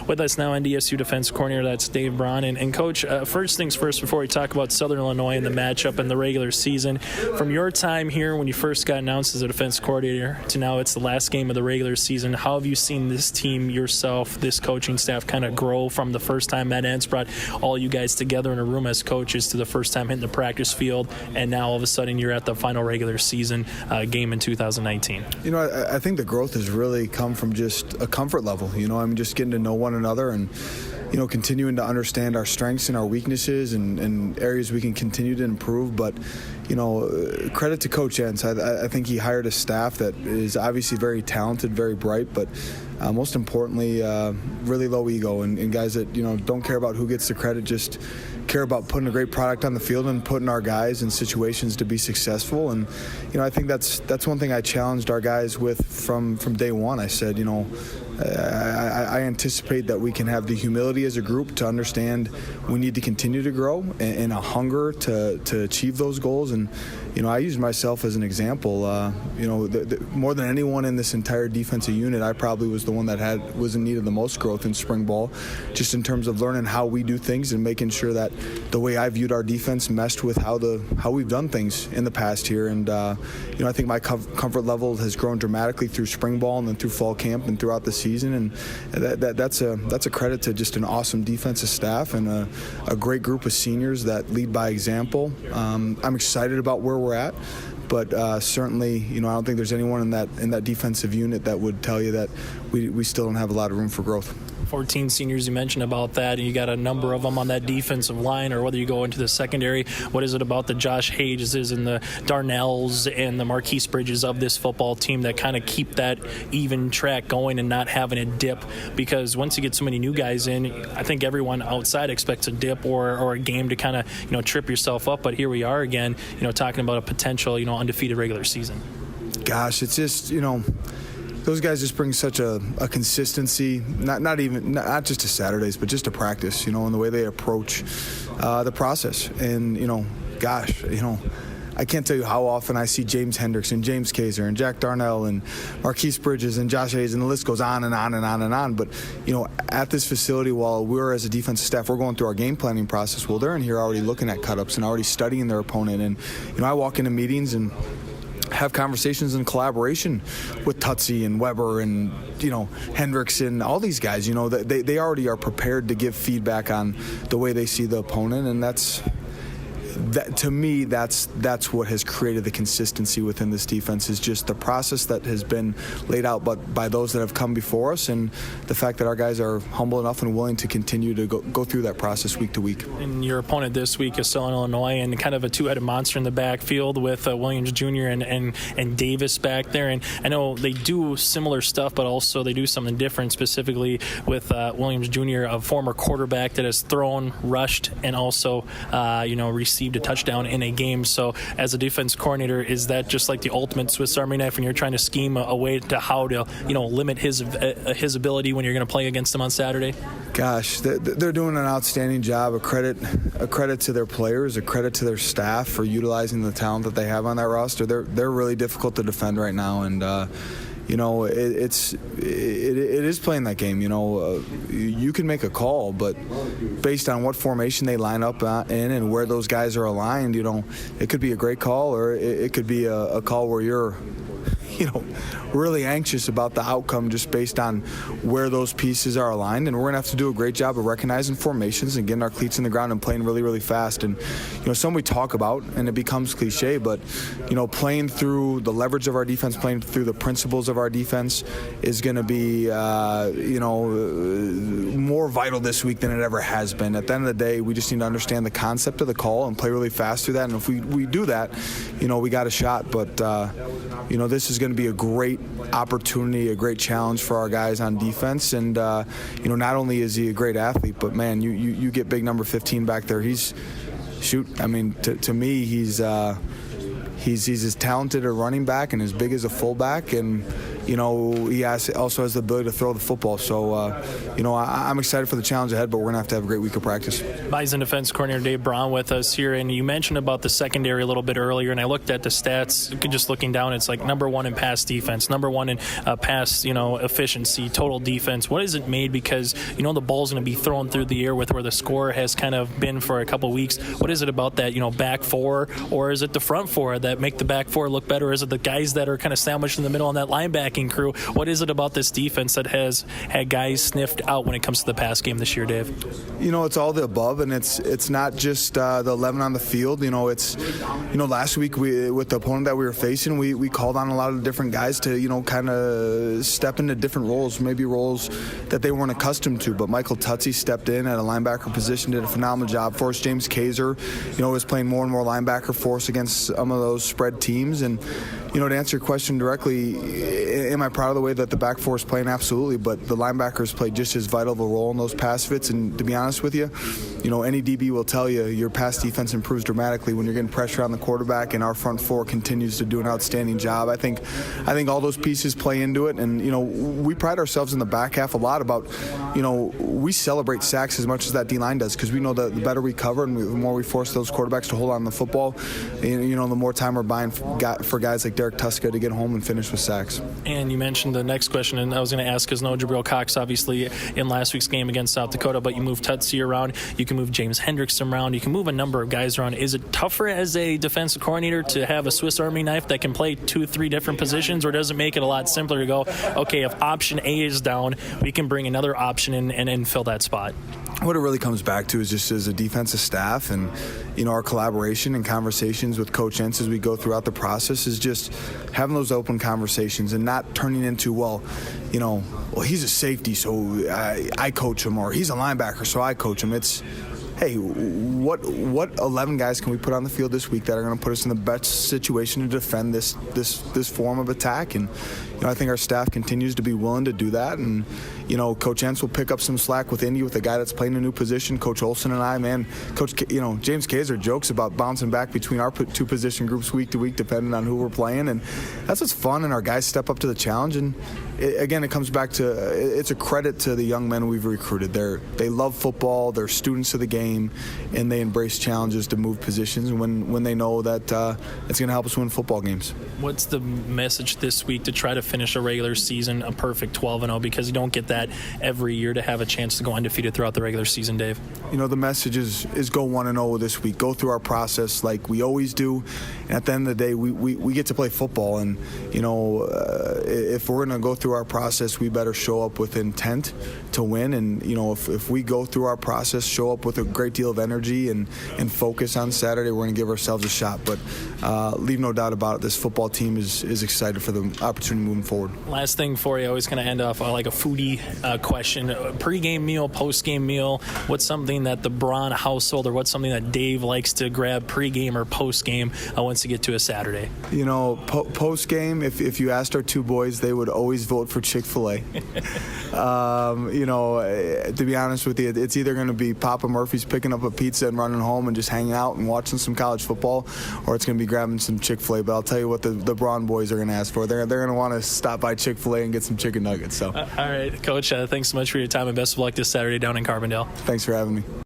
With us now, NDSU defense coordinator, that's Dave Braun. And Coach, first things first, before we talk about Southern Illinois and the matchup in the regular season, from your time here when you first got announced as a defense coordinator to now it's the last game of the regular season, how have you seen this team, yourself, this coaching staff kind of grow from the first time Matt Entz brought all you guys together in a room as coaches to the first time hitting the practice field, and now all of a sudden you're at the final regular season game in 2019? I think the growth has really come from just a comfort level. Just getting to know one another and continuing to understand our strengths and our weaknesses and areas we can continue to improve. But credit to Coach Entz. I think he hired a staff that is obviously very talented, very bright, but most importantly, really low ego and guys that don't care about who gets the credit, just care about putting a great product on the field and putting our guys in situations to be successful. And I think that's one thing I challenged our guys with from day one. I said, I anticipate that we can have the humility as a group to understand we need to continue to grow and a hunger to achieve those goals. And I use myself as an example. More than anyone in this entire defensive unit, I probably was the one that was in need of the most growth in spring ball, just in terms of learning how we do things and making sure that the way I viewed our defense meshed with how we've done things in the past here. And I think my comfort level has grown dramatically through spring ball and then through fall camp and throughout the season. And that's a credit to just an awesome defensive staff and a great group of seniors that lead by example. I'm excited about where we're at, but certainly, I don't think there's anyone in that defensive unit that would tell you that we still don't have a lot of room for growth. 14 seniors, you mentioned about that, and you got a number of them on that defensive line, or whether you go into the secondary. What is it about the Josh Hageses and the Darnells and the Marquise Bridges of this football team that kind of keep that even track going and not having a dip? Because once you get so many new guys in, I think everyone outside expects a dip or a game to kind of trip yourself up. But here we are again, talking about a potential undefeated regular season. Gosh, it's just those guys just bring such a consistency, not just to Saturdays, but just to practice, in the way they approach the process. And, I can't tell you how often I see James Hendricks and James Kaiser and Jack Darnell and Marquise Bridges and Josh Hayes, and the list goes on and on and on and on. But, at this facility, while we're as a defensive staff, we're going through our game planning process. Well, they're in here already looking at cut-ups and already studying their opponent. And, I walk into meetings and have conversations in collaboration with Tutsi and Weber and Hendricks and all these guys. They already are prepared to give feedback on the way they see the opponent, and to me, that's what has created the consistency within this defense, is just the process that has been laid out by those that have come before us, and the fact that our guys are humble enough and willing to continue to go through that process week to week. And your opponent this week is Southern Illinois, and kind of a two-headed monster in the backfield with Williams Jr. and Davis back there. And I know they do similar stuff, but also they do something different, specifically with Williams Jr., a former quarterback that has thrown, rushed, and also received a touchdown in a game. So as a defense coordinator, is that just like the ultimate Swiss Army knife when you're trying to scheme a way to how to limit his ability when you're going to play against him on Saturday? Gosh, they're doing an outstanding job. A credit to their players, a credit to their staff for utilizing the talent that they have on that roster. They're really difficult to defend right now, and it is playing that game. You can make a call, but based on what formation they line up in and where those guys are aligned, it could be a great call, or it could be a call where you're really anxious about the outcome just based on where those pieces are aligned. And we're going to have to do a great job of recognizing formations and getting our cleats in the ground and playing really, really fast. And, some we talk about, and it becomes cliche, but, playing through the leverage of our defense, playing through the principles of our defense is going to be, more vital this week than it ever has been. At the end of the day, we just need to understand the concept of the call and play really fast through that. And if we do that, we got a shot. But, this is going to be a great opportunity, a great challenge for our guys on defense. And, not only is he a great athlete, but, man, you get big number 15 back there. To me, he's as talented a running back and as big as a fullback. And, he also has the ability to throw the football. So, I'm excited for the challenge ahead, but we're going to have a great week of practice. Bison defense coordinator David Braun with us here, and you mentioned about the secondary a little bit earlier, and I looked at the stats, just looking down, it's like number one in pass defense, number one in pass, efficiency, total defense. What has it made? Because, the ball's going to be thrown through the air with where the score has kind of been for a couple weeks. What is it about that, back four, or is it the front four that make the back four look better? Is it the guys that are kind of sandwiched in the middle on that linebacking crew? What is it about this defense that has had guys sniffed out when it comes to the pass game this year, Dave? It's all the above, and it's not just the 11 on the field. It's last week with the opponent that we were facing, we called on a lot of different guys to kind of step into different roles, maybe roles that they weren't accustomed to. But Michael Tutsi stepped in at a linebacker position, did a phenomenal job for us. James Kaiser, was playing more and more linebacker for us against some of those spread teams. And to answer your question directly, am I proud of the way that the back four is playing? Absolutely, but the linebackers played just as vital of a role in those pass fits. And to be honest with you, any DB will tell you your pass defense improves dramatically when you're getting pressure on the quarterback, and our front four continues to do an outstanding job. I think all those pieces play into it, and we pride ourselves in the back half a lot about, we celebrate sacks as much as that D-line does, because we know that the better we cover and the more we force those quarterbacks to hold on the football, the more time we're buying for guys like Derek Tuska to get home and finish with sacks. And you mentioned the next question, and I was going to ask, because no Jabril Cox obviously in last week's game against South Dakota, but you move Tutsi around, you can move James Hendrickson around, you can move a number of guys around. Is it tougher as a defensive coordinator to have a Swiss Army knife that can play 2-3 different positions, or does it make it a lot simpler to go, okay, if option A is down, we can bring another option in and fill that spot? What it really comes back to is just as a defensive staff and, our collaboration and conversations with Coach Entz as we go throughout the process is just having those open conversations and not turning into, he's a safety, so I coach him, or he's a linebacker, so I coach him. It's, hey, what 11 guys can we put on the field this week that are going to put us in the best situation to defend this form of attack? And I think our staff continues to be willing to do that. And Coach Entz will pick up some slack with Indy with a guy that's playing a new position. Coach Olson and I, James Kaiser jokes about bouncing back between our two position groups week to week depending on who we're playing, and that's what's fun. And our guys step up to the challenge. And it comes back to it's a credit to the young men we've recruited. They love football. They're students of the game, and they embrace challenges to move positions when they know that it's going to help us win football games. What's the message this week to try to finish a regular season a perfect 12-0, because you don't get that every year to have a chance to go undefeated throughout the regular season, Dave? The message is go 1-0 this week. Go through our process like we always do, and at the end of the day, we get to play football. And if we're going to go through our process, we better show up with intent to win. And if we go through our process, show up with a great deal of energy and focus on Saturday, we're going to give ourselves a shot. But leave no doubt about it, this football team is excited for the opportunity moving forward. Last thing for you, I always kind of end off like a foodie question. Pre-game meal, post-game meal, what's something that the Braun household, or what's something that Dave likes to grab pre-game or post-game once you get to a Saturday? Post-game, if you asked our two boys, they would always vote for Chick-fil-A. To be honest with you, it's either going to be Papa Murphy's picking up a pizza and running home and just hanging out and watching some college football, or it's going to be grabbing some Chick-fil-A. But I'll tell you what the Braun boys are going to ask for. They're going to want to stop by Chick-fil-A and get some chicken nuggets. So, all right, Coach, thanks so much for your time, and best of luck this Saturday down in Carbondale. Thanks for having me.